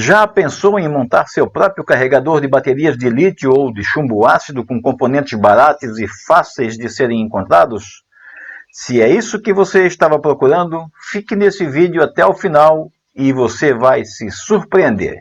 Já pensou em montar seu próprio carregador de baterias de lítio ou de chumbo ácido com componentes baratos e fáceis de serem encontrados? Se é isso que você estava procurando, fique nesse vídeo até o final e você vai se surpreender.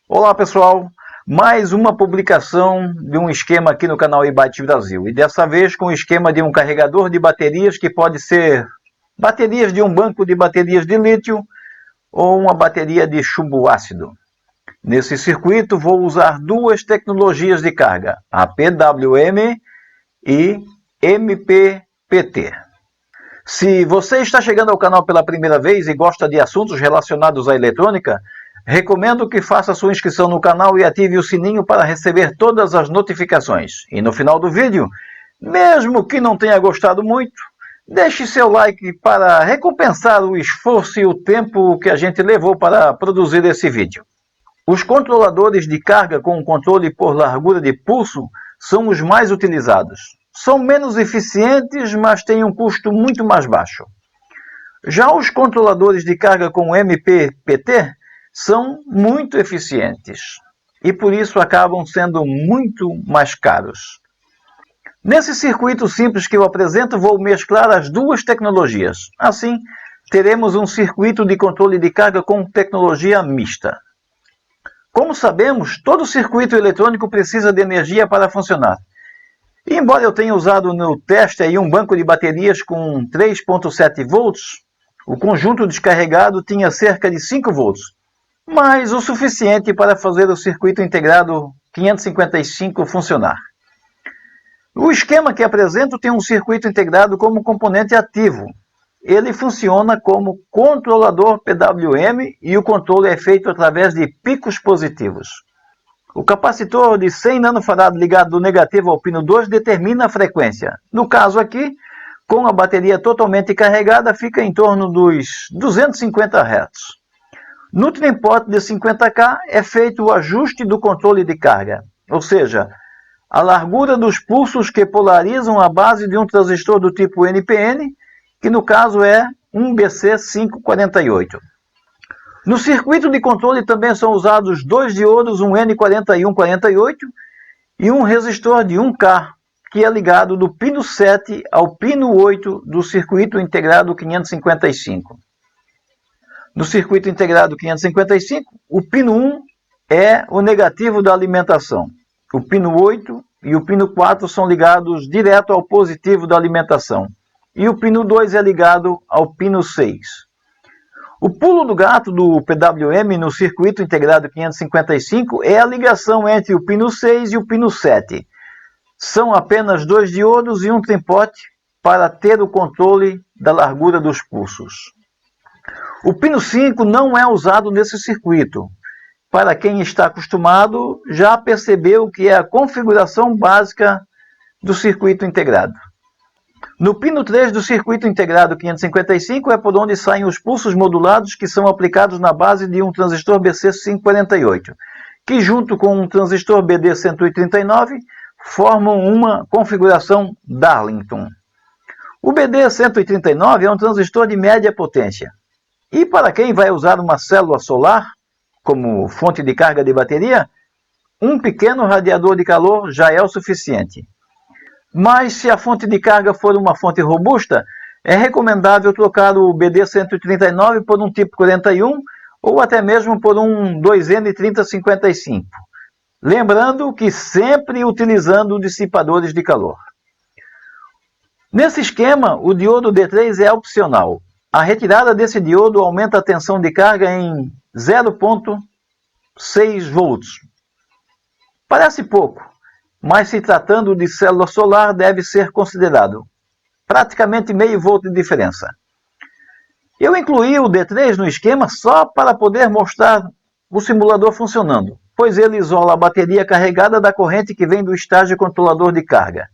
Olá pessoal, mais uma publicação de um esquema aqui no canal eByte Brasil, e dessa vez com o esquema de um carregador de baterias que pode ser baterias de um banco de baterias de lítio ou uma bateria de chumbo ácido. Nesse circuito vou usar duas tecnologias de carga, a PWM e MPPT. Se você está chegando ao canal pela primeira vez e gosta de assuntos relacionados à eletrônica, recomendo que faça sua inscrição no canal e ative o sininho para receber todas as notificações. E no final do vídeo, mesmo que não tenha gostado muito, deixe seu like para recompensar o esforço e o tempo que a gente levou para produzir esse vídeo. Os controladores de carga com controle por largura de pulso são os mais utilizados. São menos eficientes, mas têm um custo muito mais baixo. Já os controladores de carga com MPPT são muito eficientes e por isso acabam sendo muito mais caros. Nesse circuito simples que eu apresento, vou mesclar as duas tecnologias. Assim, teremos um circuito de controle de carga com tecnologia mista. Como sabemos, todo circuito eletrônico precisa de energia para funcionar. E embora eu tenha usado no teste aí um banco de baterias com 3.7 volts, o conjunto descarregado tinha cerca de 5 volts, mas o suficiente para fazer o circuito integrado 555 funcionar. O esquema que apresento tem um circuito integrado como componente ativo. Ele funciona como controlador PWM e o controle é feito através de picos positivos. O capacitor de 100 nanofarad ligado do negativo ao pino 2 determina a frequência. No caso aqui, com a bateria totalmente carregada, fica em torno dos 250 Hz. No trimpot de 50K é feito o ajuste do controle de carga, ou seja, a largura dos pulsos que polarizam a base de um transistor do tipo NPN, que no caso é um BC548. No circuito de controle também são usados dois diodos, um N4148 e um resistor de 1K, que é ligado do pino 7 ao pino 8 do circuito integrado 555. No circuito integrado 555, o pino 1 é o negativo da alimentação. O pino 8 e o pino 4 são ligados direto ao positivo da alimentação. E o pino 2 é ligado ao pino 6. O pulo do gato do PWM no circuito integrado 555 é a ligação entre o pino 6 e o pino 7. São apenas dois diodos e um trimpot para ter o controle da largura dos pulsos. O pino 5 não é usado nesse circuito. Para quem está acostumado, já percebeu que é a configuração básica do circuito integrado. No pino 3 do circuito integrado 555 é por onde saem os pulsos modulados que são aplicados na base de um transistor BC548, que junto com um transistor BD139 formam uma configuração Darlington. O BD139 é um transistor de média potência. E para quem vai usar uma célula solar como fonte de carga de bateria, um pequeno radiador de calor já é o suficiente. Mas se a fonte de carga for uma fonte robusta, é recomendável trocar o BD139 por um tipo 41 ou até mesmo por um 2N3055. Lembrando que sempre utilizando dissipadores de calor. Nesse esquema, o diodo D3 é opcional. A retirada desse diodo aumenta a tensão de carga em 0,6 volts. Parece pouco, mas se tratando de célula solar deve ser considerado praticamente meio volt de diferença. Eu incluí o D3 no esquema só para poder mostrar o simulador funcionando, pois ele isola a bateria carregada da corrente que vem do estágio controlador de carga.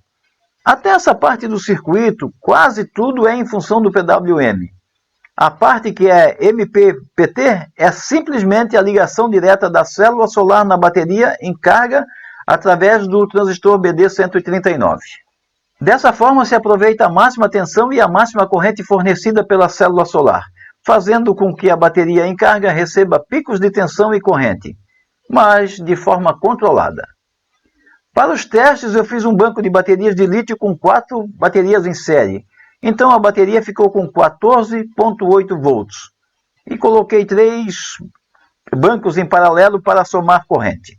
Até essa parte do circuito, quase tudo é em função do PWM. A parte que é MPPT é simplesmente a ligação direta da célula solar na bateria em carga através do transistor BD139. Dessa forma se aproveita a máxima tensão e a máxima corrente fornecida pela célula solar. fazendo com que a bateria em carga receba picos de tensão e corrente, mas de forma controlada. Para os testes, eu fiz um banco de baterias de lítio com 4 baterias em série. Então a bateria ficou com 14,8 volts. E coloquei 3 bancos em paralelo para somar corrente.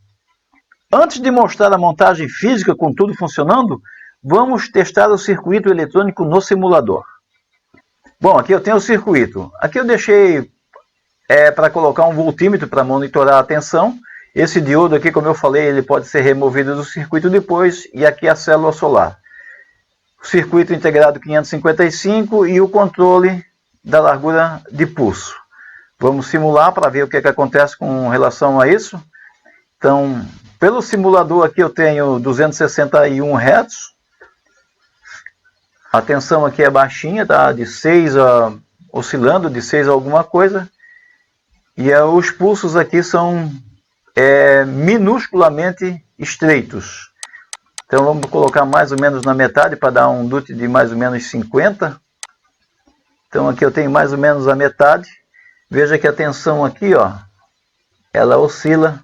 Antes de mostrar a montagem física com tudo funcionando, vamos testar o circuito eletrônico no simulador. Bom, aqui eu tenho o circuito. Aqui eu deixei para colocar um voltímetro para monitorar a tensão. Esse diodo aqui, como eu falei, ele pode ser removido do circuito depois. E aqui a célula solar. O circuito integrado 555 e o controle da largura de pulso. Vamos simular para ver o que acontece com relação a isso. Então, pelo simulador aqui eu tenho 261 Hz. A tensão aqui é baixinha, tá? De 6 a... oscilando de 6 a alguma coisa. E os pulsos aqui são minusculamente estreitos. Então vamos colocar mais ou menos na metade para dar um DUT de mais ou menos 50. Então aqui eu tenho mais ou menos a metade. Veja que a tensão aqui, ó, ela oscila,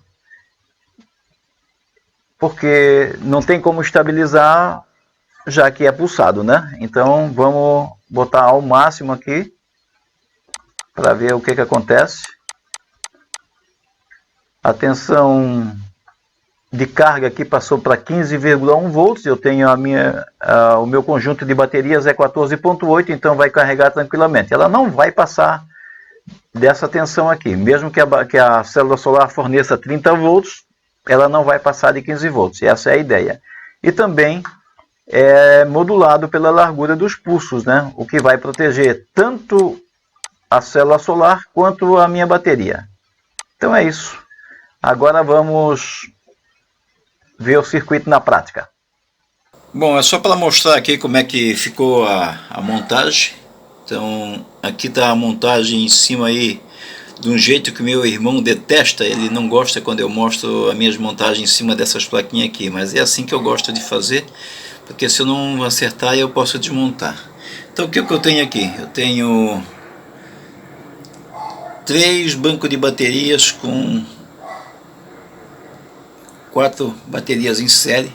porque não tem como estabilizar, já que é pulsado, né? Então vamos botar ao máximo aqui, para ver o que acontece. A tensão de carga aqui passou para 15,1 volts. Eu tenho o meu conjunto de baterias é 14,8, então vai carregar tranquilamente. Ela não vai passar dessa tensão aqui. Mesmo que a célula solar forneça 30 volts, ela não vai passar de 15 volts. Essa é a ideia. E também é modulado pela largura dos pulsos, né? O que vai proteger tanto a célula solar quanto a minha bateria. Então é isso. Agora vamos ver o circuito na prática. Bom, é só para mostrar aqui como é que ficou a montagem. Então aqui está a montagem em cima aí, de um jeito que meu irmão detesta. Ele não gosta quando eu mostro as minhas montagens em cima dessas plaquinhas aqui, mas é assim que eu gosto de fazer, porque se eu não acertar eu posso desmontar. Então o que eu tenho aqui? Eu tenho 3 bancos de baterias com 4 baterias em série.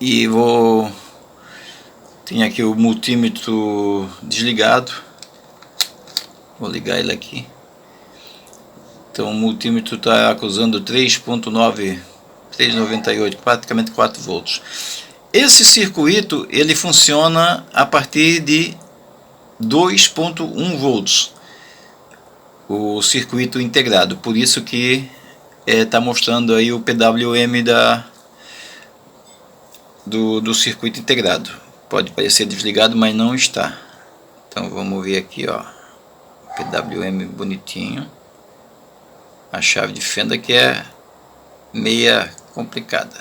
E tenho aqui o multímetro desligado. Vou ligar ele aqui. Então o multímetro está acusando 3,9, 3,98, praticamente 4 volts. Esse circuito ele funciona a partir de 2,1 volts. O circuito integrado, por isso que está mostrando aí o PWM do circuito integrado. Pode parecer desligado, mas não está. Então vamos ver aqui, ó, PWM bonitinho. A chave de fenda que é meia complicada.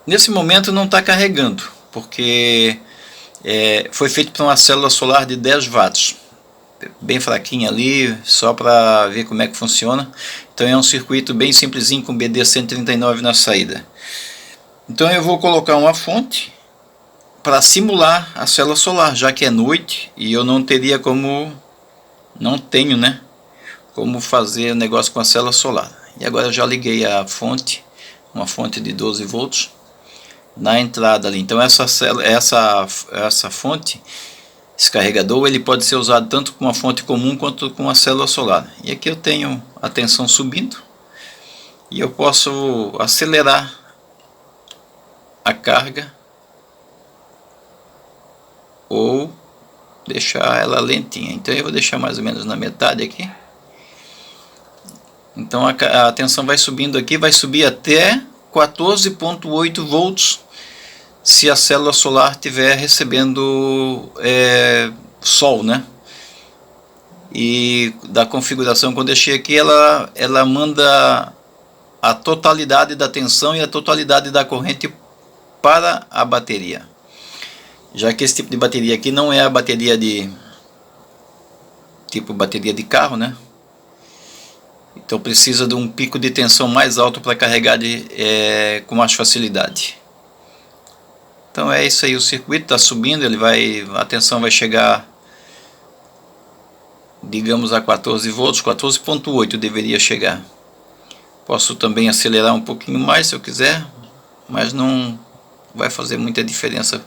Nesse momento não está carregando, porque foi feito para uma célula solar de 10 watts, bem fraquinha ali, só para ver como é que funciona. Então é um circuito bem simplesinho com BD139 na saída. Então eu vou colocar uma fonte para simular a célula solar, já que é noite e eu não teria como, não tenho, né, como fazer o negócio com a célula solar. E agora eu já liguei a fonte, uma fonte de 12 volts na entrada ali. Então essa fonte, esse carregador, ele pode ser usado tanto com uma fonte comum quanto com uma célula solar. E aqui eu tenho a tensão subindo e eu posso acelerar a carga ou deixar ela lentinha. Então eu vou deixar mais ou menos na metade aqui. Então a tensão vai subindo aqui, vai subir até 14,8 volts se a célula solar estiver recebendo sol, né? E da configuração que eu deixei aqui, ela manda a totalidade da tensão e a totalidade da corrente para a bateria. Já que esse tipo de bateria aqui não é a bateria tipo bateria de carro, né? Então precisa de um pico de tensão mais alto para carregar com mais facilidade. Então é isso aí, o circuito está subindo, a tensão vai chegar, digamos, a 14 volts, 14.8 deveria chegar. Posso também acelerar um pouquinho mais se eu quiser, mas não vai fazer muita diferença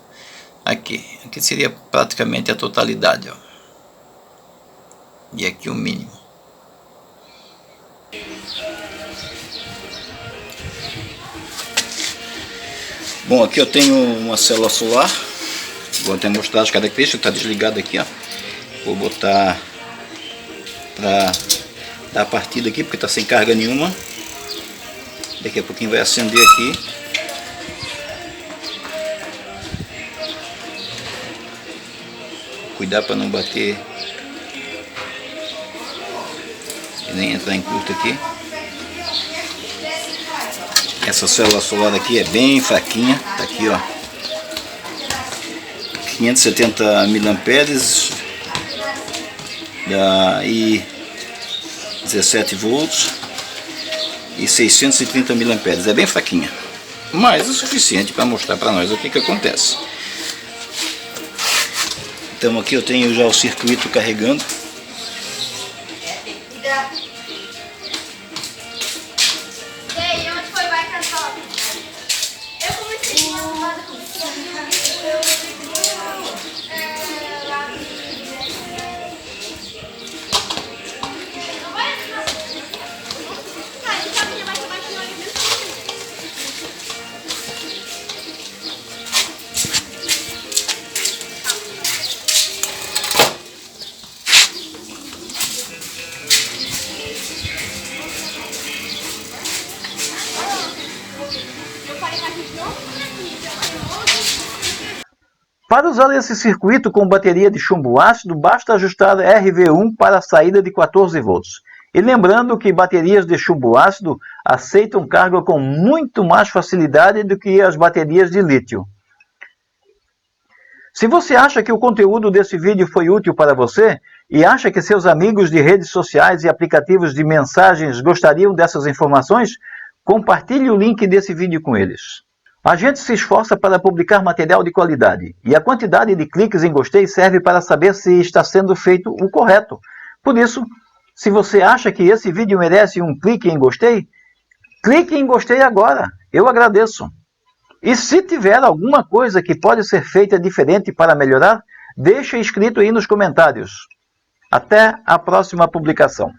aqui. Aqui seria praticamente a totalidade, ó. E aqui o mínimo. Bom, aqui eu tenho uma célula solar. Vou até mostrar as características. Está desligado aqui, ó. Vou botar para dar a partida aqui, porque está sem carga nenhuma. Daqui a pouquinho vai acender aqui. Cuidar para não bater e nem entrar em curto aqui. Essa célula solar aqui é bem fraquinha, tá aqui, ó, 570 mA e 17 volts e 630 mA, é bem fraquinha, mas o suficiente para mostrar para nós o que acontece. Então aqui eu tenho já o circuito carregando. Para usar esse circuito com bateria de chumbo ácido, basta ajustar RV1 para a saída de 14 volts. E lembrando que baterias de chumbo ácido aceitam carga com muito mais facilidade do que as baterias de lítio. Se você acha que o conteúdo desse vídeo foi útil para você e acha que seus amigos de redes sociais e aplicativos de mensagens gostariam dessas informações, compartilhe o link desse vídeo com eles. A gente se esforça para publicar material de qualidade e a quantidade de cliques em gostei serve para saber se está sendo feito o correto. Por isso, se você acha que esse vídeo merece um clique em gostei, clique em gostei agora, eu agradeço. E se tiver alguma coisa que pode ser feita diferente para melhorar, deixa escrito aí nos comentários. Até a próxima publicação.